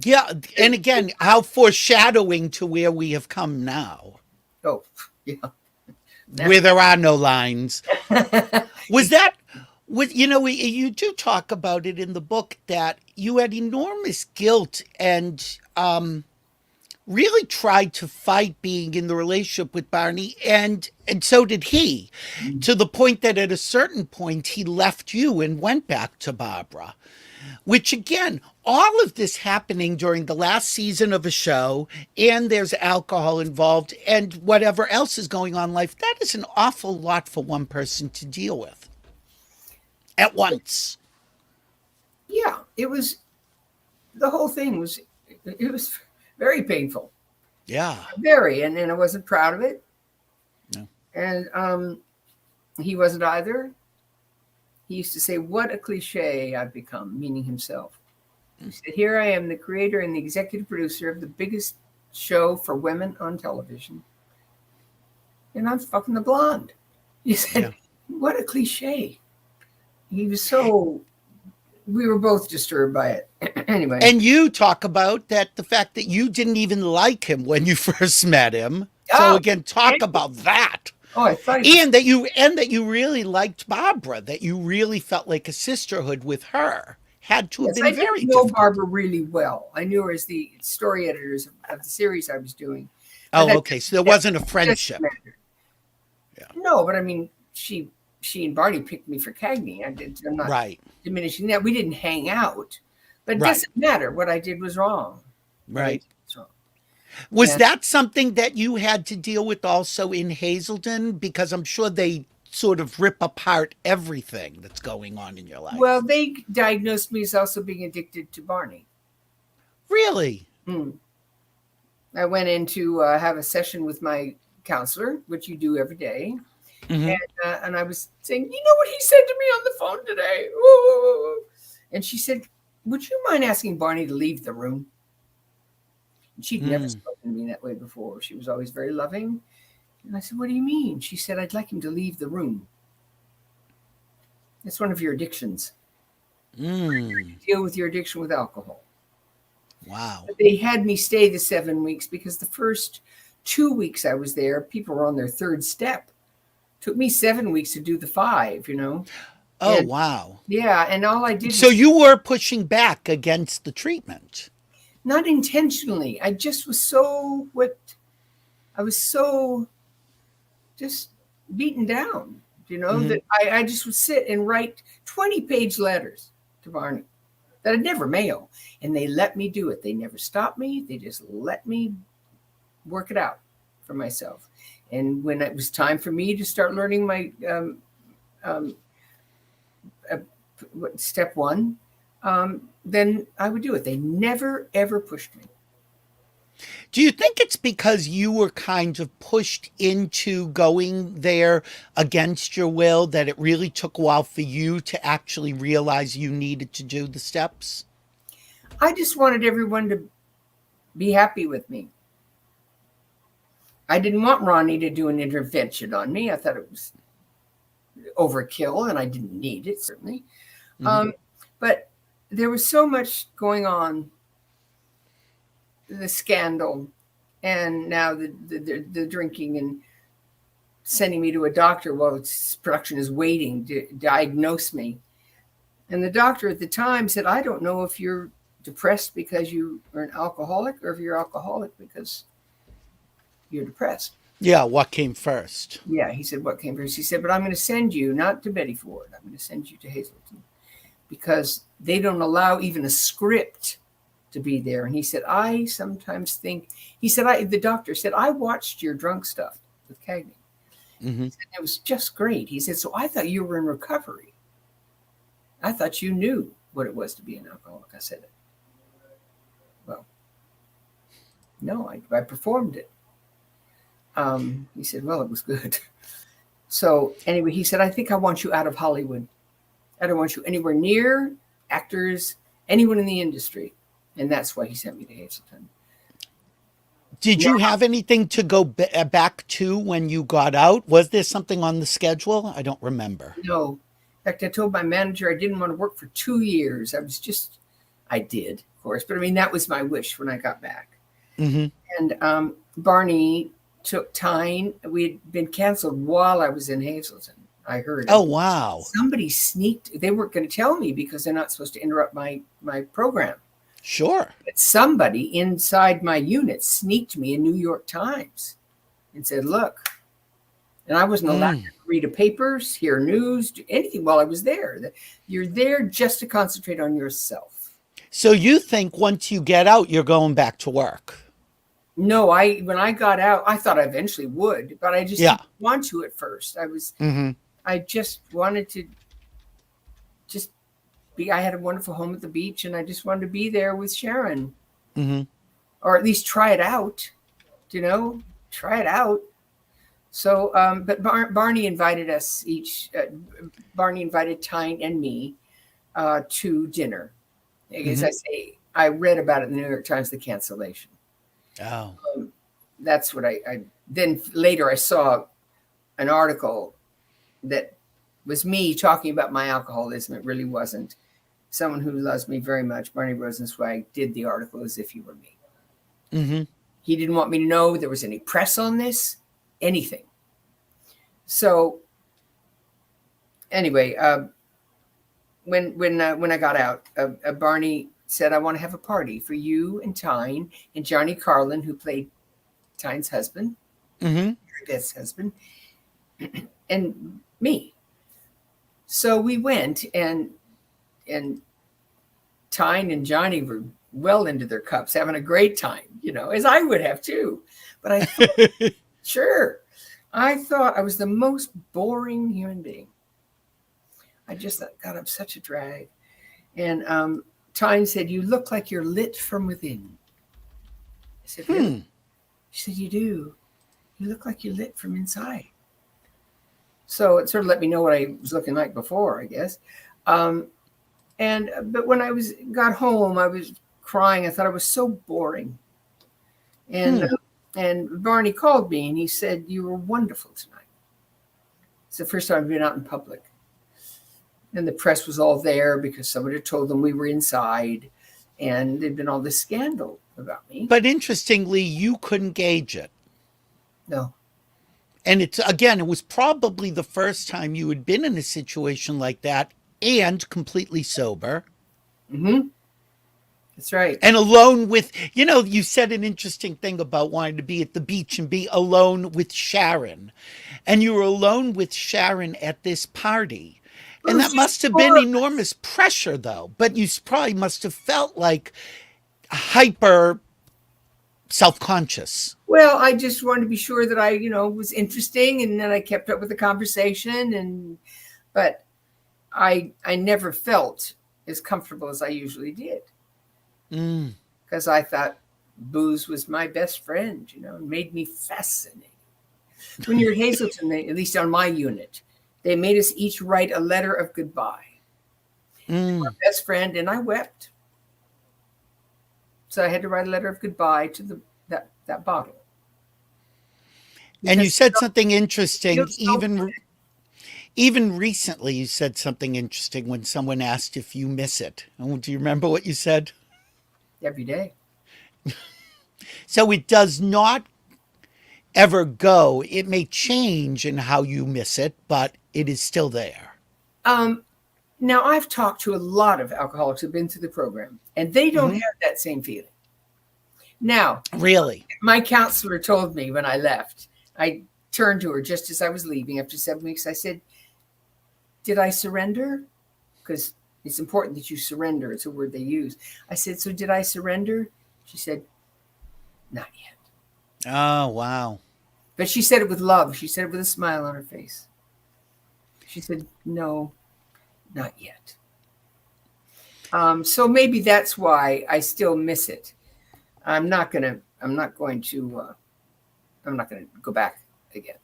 Yeah, and again, how foreshadowing to where we have come now. Oh, yeah. Where there are no lines. You do talk about it in the book that you had enormous guilt and really tried to fight being in the relationship with Barney, and so did he, to the point that at a certain point he left you and went back to Barbara. Which, again, all of this happening during the last season of a show, and there's alcohol involved, and whatever else is going on in life, that is an awful lot for one person to deal with at once. Yeah, the whole thing was very painful. Yeah. Very, and I wasn't proud of it. No. And he wasn't either. He used to say, "What a cliche I've become," meaning himself. He said, "Here I am, the creator and the executive producer of the biggest show for women on television. And I'm fucking the blonde." He said, "What a cliche." He was we were both disturbed by it. Anyway. And you talk about that, the fact that you didn't even like him when you first met him. So again, talk about that. Oh, I thought and that you really liked Barbara, that you really felt like a sisterhood with her. Had to have been very difficult. I know Barbara really well. I knew her as the story editors of the series I was doing. Oh, okay. So there wasn't a friendship. Yeah. No, but I mean, she and Barney picked me for Cagney. I'm not diminishing that. We didn't hang out, but it doesn't matter. What I did was wrong. Right. Was that something that you had to deal with also in Hazelden? Because I'm sure they sort of rip apart everything that's going on in your life. Well, they diagnosed me as also being addicted to Barney. Really? I went in to have a session with my counselor, which you do every day. And I was saying, "You know what he said to me on the phone today?" Ooh. And she said, "Would you mind asking Barney to leave the room?" She'd never spoken to me that way before. She was always very loving. And I said, "What do you mean?" She said, "I'd like him to leave the room. It's one of your addictions. Deal with your addiction with alcohol." Wow. But they had me stay the 7 weeks because the first 2 weeks I was there, people were on their third step. Took me 7 weeks to do the 5, Oh, wow. Yeah, and all I did. So you were pushing back against the treatment. Not intentionally. I just was so whipped. I was so just beaten down, that I just would sit and write 20-page letters to Barney that I'd never mail. And they let me do it. They never stopped me. They just let me work it out for myself. And when it was time for me to start learning my step 1, then I would do it. They never, ever pushed me. Do you think it's because you were kind of pushed into going there against your will that it really took a while for you to actually realize you needed to do the steps? I just wanted everyone to be happy with me. I didn't want Ronnie to do an intervention on me. I thought it was overkill, and I didn't need it, certainly. Mhm. But there was so much going on, the scandal, and now the drinking, and sending me to a doctor while production is waiting to diagnose me. And the doctor at the time said, I don't know if you're depressed because you are an alcoholic or if you're alcoholic because you're depressed. Yeah, what came first? Yeah, he said, what came first? He said, but I'm going to send you, not to Betty Ford, I'm going to send you to Hazleton because they don't allow even a script to be there. And he said, I sometimes think, he said, the doctor said, I watched your drunk stuff with Cagney. Mm-hmm. It was just great. He said, so I thought you were in recovery. I thought you knew what it was to be an alcoholic. I said, well, no, I performed it. He said, well, it was good. So anyway, he said, I think I want you out of Hollywood. I don't want you anywhere near actors, anyone in the industry. And that's why he sent me to Hazleton. Did you have anything to go back to when you got out? Was there something on the schedule? I don't remember. No. In fact, I told my manager I didn't want to work for 2 years. I did, of course. But I mean, that was my wish when I got back. Mm-hmm. And Barney took Tyne. We had been canceled while I was in Hazleton. I heard. Oh, wow. Somebody sneaked. They weren't going to tell me because they're not supposed to interrupt my program. Sure. But somebody inside my unit sneaked me a New York Times and said, look. And I wasn't allowed to read a paper, hear news, do anything while I was there. You're there just to concentrate on yourself. So you think once you get out, you're going back to work? No, when I got out, I thought I eventually would, but I just didn't want to at first. I just wanted to just be, I had a wonderful home at the beach and I just wanted to be there with Sharon. Mm-hmm. Or at least try it out, try it out. So, but Barney invited us each, Barney invited Tyne and me to dinner. As I say, I read about it in the New York Times, the cancellation. Oh. That's what then later I saw an article that was me talking about my alcoholism. It really wasn't. Someone who loves me very much, Barney Rosenzweig, did the article as if he were me. Mm-hmm. He didn't want me to know there was any press on this, anything. So anyway, when I got out, Barney said, I want to have a party for you and Tyne and Johnny Carlin, who played Tyne's husband, Beth's husband, and me. So we went, and Tyne and Johnny were well into their cups, having a great time, as I would have too. But I thought, sure. I thought I was the most boring human being. I just thought, God, I'm such a drag. And Tyne said, you look like you're lit from within. I said, really? She said, you do. You look like you're lit from inside. So it sort of let me know what I was looking like before, I guess. But when I got home, I was crying. I thought I was so boring. And Barney called me and he said, you were wonderful tonight. It's the first time I've been out in public. And the press was all there because somebody had told them we were inside. And there'd been all this scandal about me. But interestingly, you couldn't gauge it. No. And it was probably the first time you had been in a situation like that and completely sober. Mm-hmm. That's right. And alone with, you said an interesting thing about wanting to be at the beach and be alone with Sharon. And you were alone with Sharon at this party. And that must have been enormous pressure, though. But you probably must have felt like hyper self-conscious. Well, I just wanted to be sure that I, was interesting. And then I kept up with the conversation. But I never felt as comfortable as I usually did. Because I thought booze was my best friend, and made me fascinating. When you're at Hazleton, at least on my unit, they made us each write a letter of goodbye. My best friend, and I wept. So I had to write a letter of goodbye to that bottle. Because and you said something interesting, Even recently, you said something interesting when someone asked if you miss it. Oh, do you remember what you said? Every day. So it does not ever go. It may change in how you miss it, but it is still there. Now, I've talked to a lot of alcoholics who've been through the program, and they don't have that same feeling. Now, Really? my counselor told me when I left, I turned to her just as I was leaving after 7 weeks. I said, did I surrender? Because it's important that you surrender. It's a word they use. I said, so did I surrender? She said, not yet. Oh, wow. But she said it with love. She said it with a smile on her face. She said, no, not yet. So maybe that's why I still miss it. I'm not going to go back again.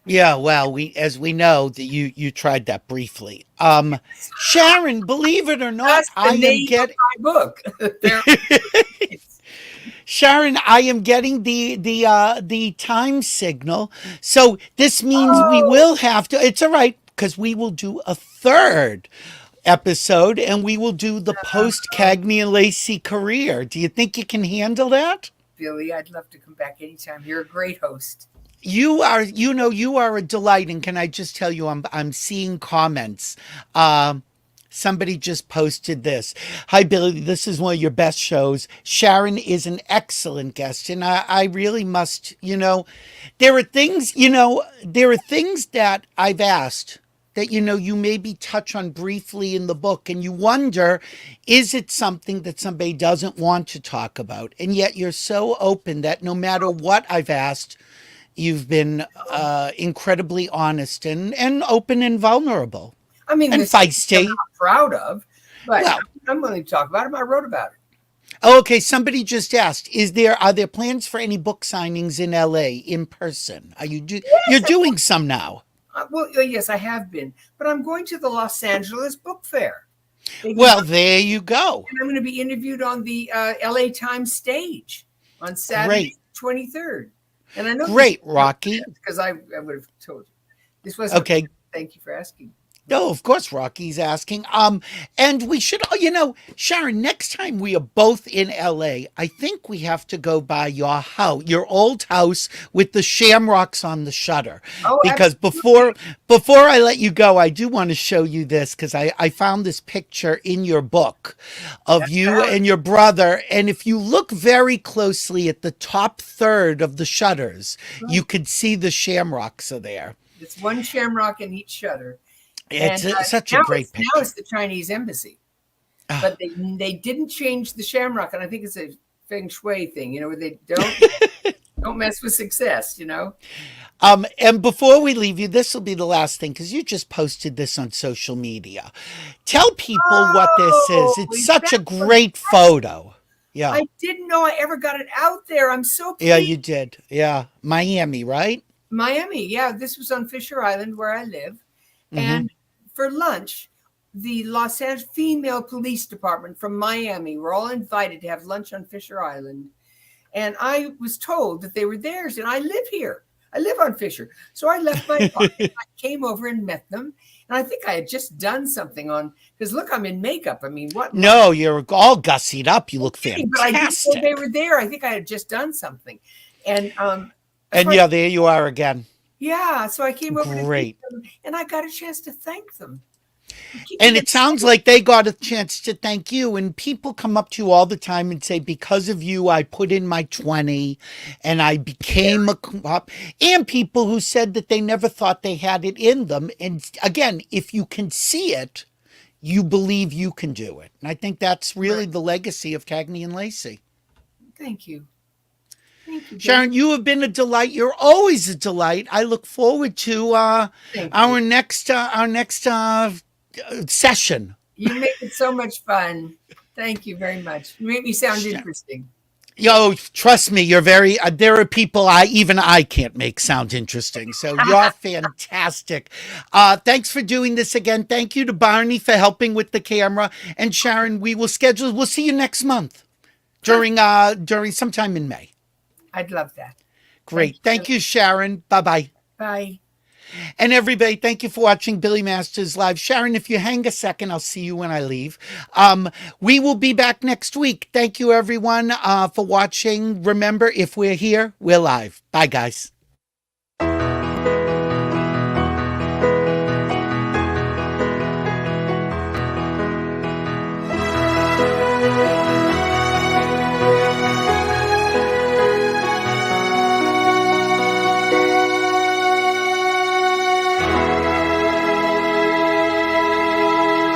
Yeah, well, as we know that you tried that briefly. Sharon, believe it or not, That's the name of my book. Sharon, I am getting the time signal. So this means we will have to, it's all right, because we will do a third episode and we will do the post Cagney and Lacey career. Do you think you can handle that? Billy, I'd love to come back anytime. You're a great host. You are a delight. And can I just tell you, I'm seeing comments. Somebody just posted this. Hi, Billy. This is one of your best shows. Sharon is an excellent guest. And I really must, there are things that I've asked that, you maybe touch on briefly in the book. And you wonder, is it something that somebody doesn't want to talk about? And yet you're so open that no matter what I've asked, you've been incredibly honest and open and vulnerable. I mean, and this feisty. I'm not proud of, but I'm willing to talk about it. I wrote about it. Oh, okay. Somebody just asked, are there plans for any book signings in LA in person? You're doing some now? Well, yes, I have been, but I'm going to the Los Angeles Book Fair. Well, there you go. And I'm going to be interviewed on the LA Times stage on Saturday, 23rd. And I know. Great, Rocky. Because I would have told you. This was okay. Thank you for asking. No, of course, Rocky's asking. And we should, Sharon, next time we are both in LA, I think we have to go by your house, your old house with the shamrocks on the shutter. Oh, because before I let you go, I do want to show you this because I found this picture in your book of you and your brother. And if you look very closely at the top third of the shutters, you could see the shamrocks are there. It's one shamrock in each shutter. It's such a great picture. Now it's the Chinese embassy, but they didn't change the shamrock, and I think it's a feng shui thing, where they don't mess with success, And before we leave you, this will be the last thing because you just posted this on social media. Tell people what this is. It's such a great photo. Yeah, I didn't know I ever got it out there. I'm so pleased. Yeah, you did. Yeah, Miami, right? Miami. Yeah, this was on Fisher Island where I live. And for lunch, the Los Angeles Female Police Department from Miami were all invited to have lunch on Fisher Island. And I was told that they were theirs. And I live here. I live on Fisher. So I left my apartment. I came over and met them. And I think I had just done something because look, I'm in makeup. I mean, what? No, you're all gussied up. You look fantastic. But I didn't know they were there. I think I had just done something. And there you are again. Yeah, so I came over to meet them, and I got a chance to thank them. And it sounds like they got a chance to thank you. And people come up to you all the time and say, because of you, I put in my 20 and I became a cop. And people who said that they never thought they had it in them. And again, if you can see it, you believe you can do it. And I think that's really the legacy of Cagney and Lacey. Thank you. Sharon, you have been a delight. You're always a delight. I look forward to our next session. You make it so much fun. Thank you very much. You make me sound interesting. Trust me, you're very. There are people I can't make sound interesting. So you're fantastic. Thanks for doing this again. Thank you to Barney for helping with the camera. And Sharon, we'll see you next month during sometime in May. I'd love that. Great. Thank you, Sharon. Bye-bye. Bye. And everybody, thank you for watching Billy Masters Live. Sharon, if you hang a second, I'll see you when I leave. We will be back next week. Thank you, everyone, for watching. Remember, if we're here, we're live. Bye, guys.